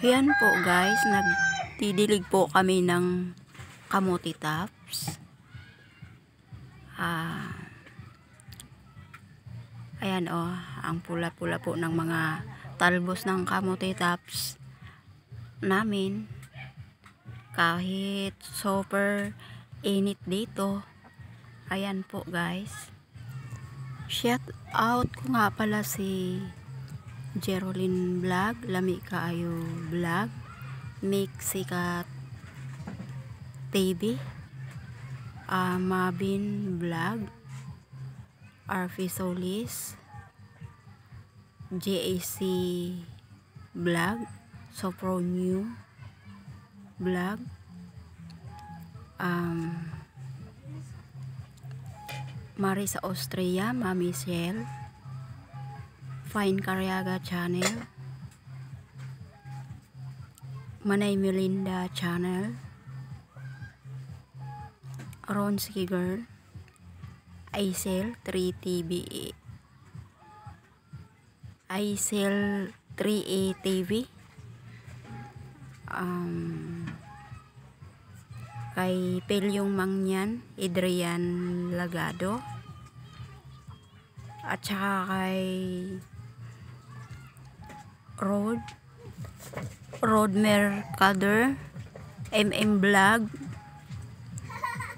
Ayan po guys, nagdidilig po kami ng kamote tops. Ayan ang pula-pula po ng mga talbos ng kamote tops namin. Kahit super init dito. Ayan po guys. Shout out ko nga pala si Jeroline Vlog, Lami Kaayo Vlog, Mexicat TV, Mabin Vlog, RV Solis, JAC Vlog, Sopro New Vlog, Mari sa Austria, Mami Shell, Fine Cariaga Channel, Manay Melinda Channel, Ronski Girl, Aisel 3TV, Aisel 3A TV, kay Pelyong Mangyan, Adrian Lagado, at saka kay Road Mercader, MM Vlog.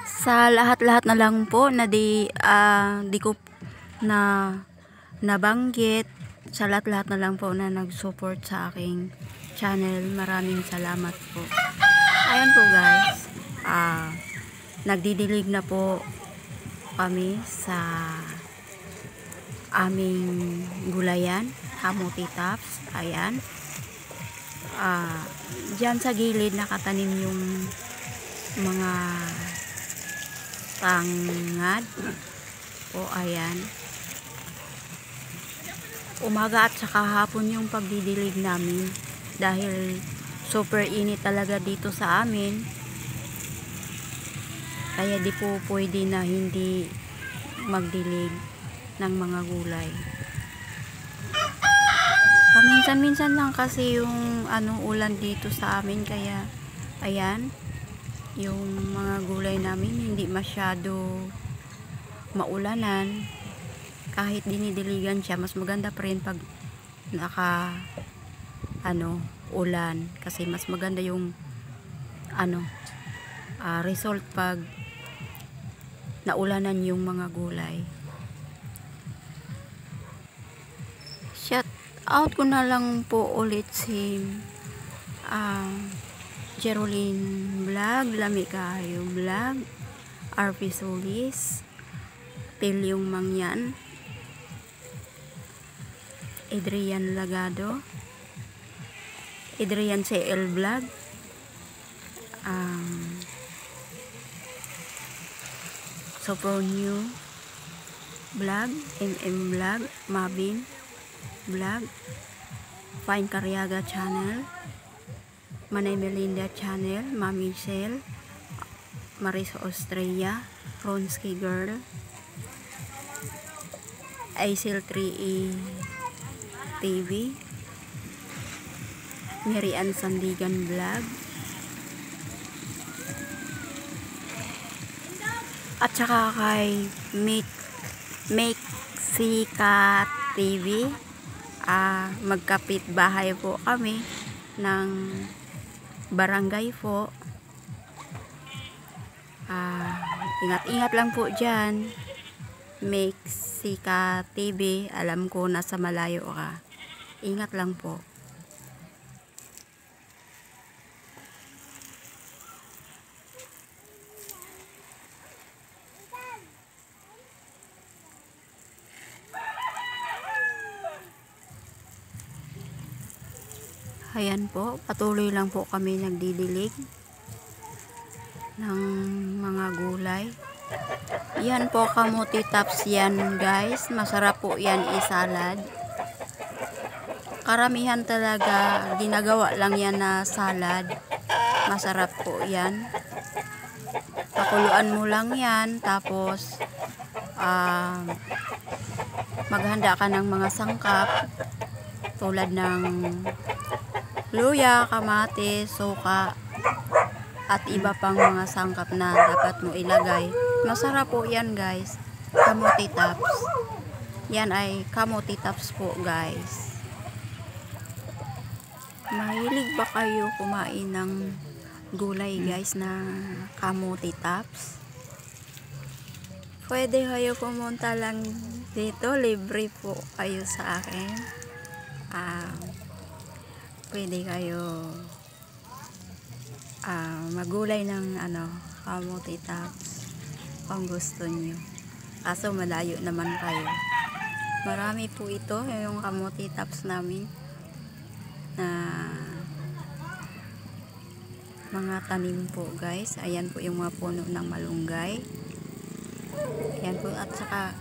Sa lahat-lahat na lang po na di ko na nabanggit, sa lahat-lahat na lang po na nag-support sa aking channel, maraming salamat po. Ayan po guys, nagdidilig na po kami sa aming gulayan, kamote tops. Ayan, dyan sa gilid nakatanim yung mga tangad o ayan, umaga at saka hapon yung pagdidilig namin dahil super init talaga dito sa amin, kaya di po pwede na hindi magdilig ng mga gulay. Paminsan-minsan lang kasi yung ulan dito sa amin, kaya ayan, yung mga gulay namin hindi masyado maulanan. Kahit dinidiligan siya, mas maganda pa rin pag naka ulan, kasi mas maganda yung result pag naulanan yung mga gulay. Shout out ko na lang po ulit si Jeroline Vlog, Lami Kaayo Vlog, RV Solis, Pelyong Mangyan, Adrian Lagado, Adrian CL Vlog, Sopro New Vlog, MM Vlog, Mabin Vlog, Fine Cariaga Channel, Manay Melinda Channel, Mami Shell, Mari sa Austria, Ronski Girl, Aisel 3E TV, Mirian Sandigan Vlog, at saka kay Mexicat TV. Magkapit bahay po kami ng barangay po. Ingat-ingat lang po dyan, Mexica TV. Alam ko nasa malayo ka, ingat lang po. Ayan po, patuloy lang po kami nagdidilig ng mga gulay. Yan po, kamote tops yan guys. Masarap po yan isalad. Karamihan talaga ginagawa lang yan na salad. Masarap po yan. Pakuluan mo lang yan, tapos maghanda ka ng mga sangkap tulad ng luya, kamatis, suka, at iba pang mga sangkap na dapat mo ilagay. Masarap po yan guys, kamote tops. Yan ay kamote tops po guys. Mahilig ba kayo kumain ng gulay guys na kamote tops? Pwede kayo pumunta lang dito, libre po kayo sa akin. Pwede kayo magulay ng kamote tops kung gusto nyo. Kaso malayo naman kayo. Marami po ito, yung kamote tops namin na mga tanim po guys. Ayan po yung mga puno ng malunggay. Ayan po, at saka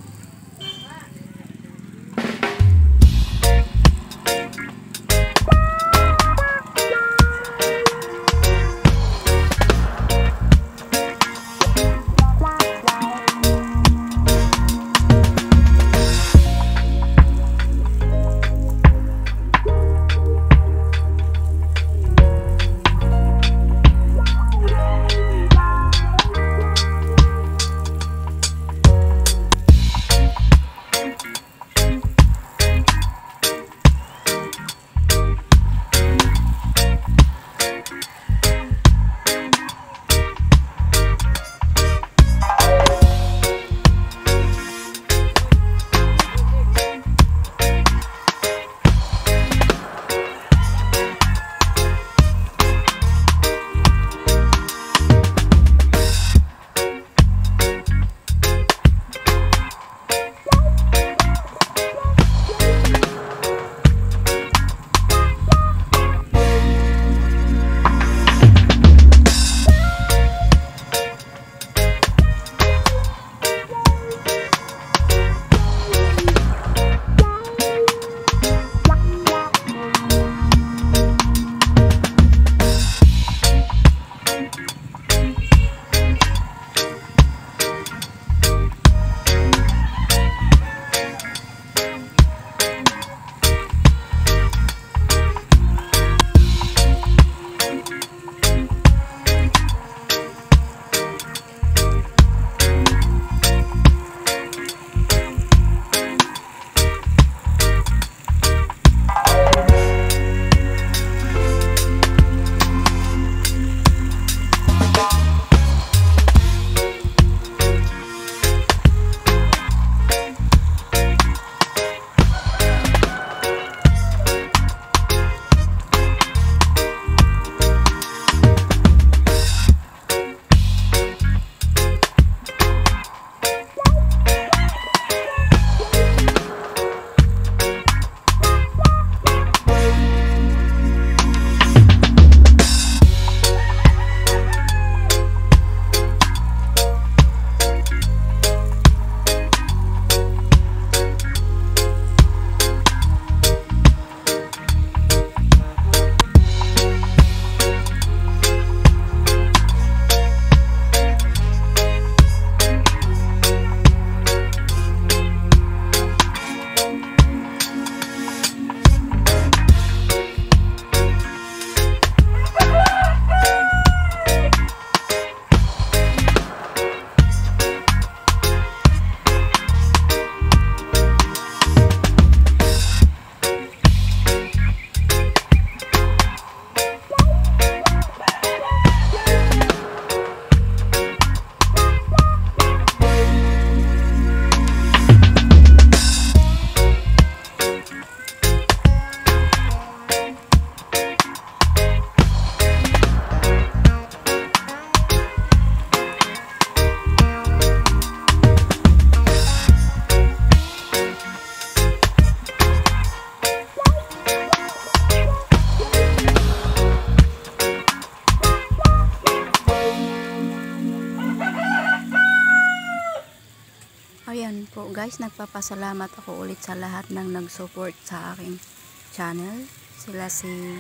ayan po guys, nagpapasalamat ako ulit sa lahat ng nag-support sa aking channel. Sila si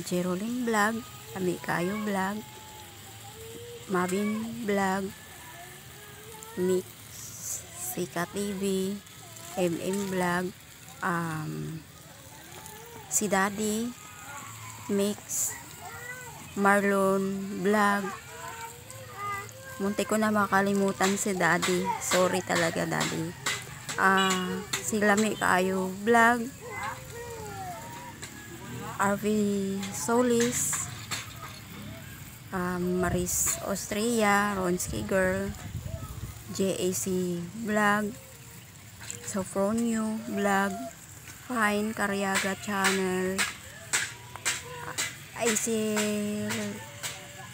Jeroling Vlog, Kami Kayo Vlog, Mabin Vlog, Mix, Sika TV, MM Vlog, si Daddy, Mix, Marlon Vlog. Munti ko na makalimutan si Daddy. Sorry talaga, Daddy. Si Lami Kaayo Vlog, RV Solis, Maris Austria, Ronski Girl, JAC Vlog, Sofronio Vlog, Fine Karyaga Channel, ICL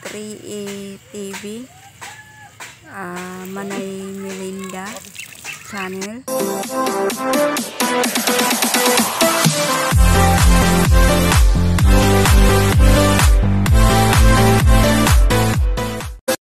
3A TV, Manay Melinda Channel.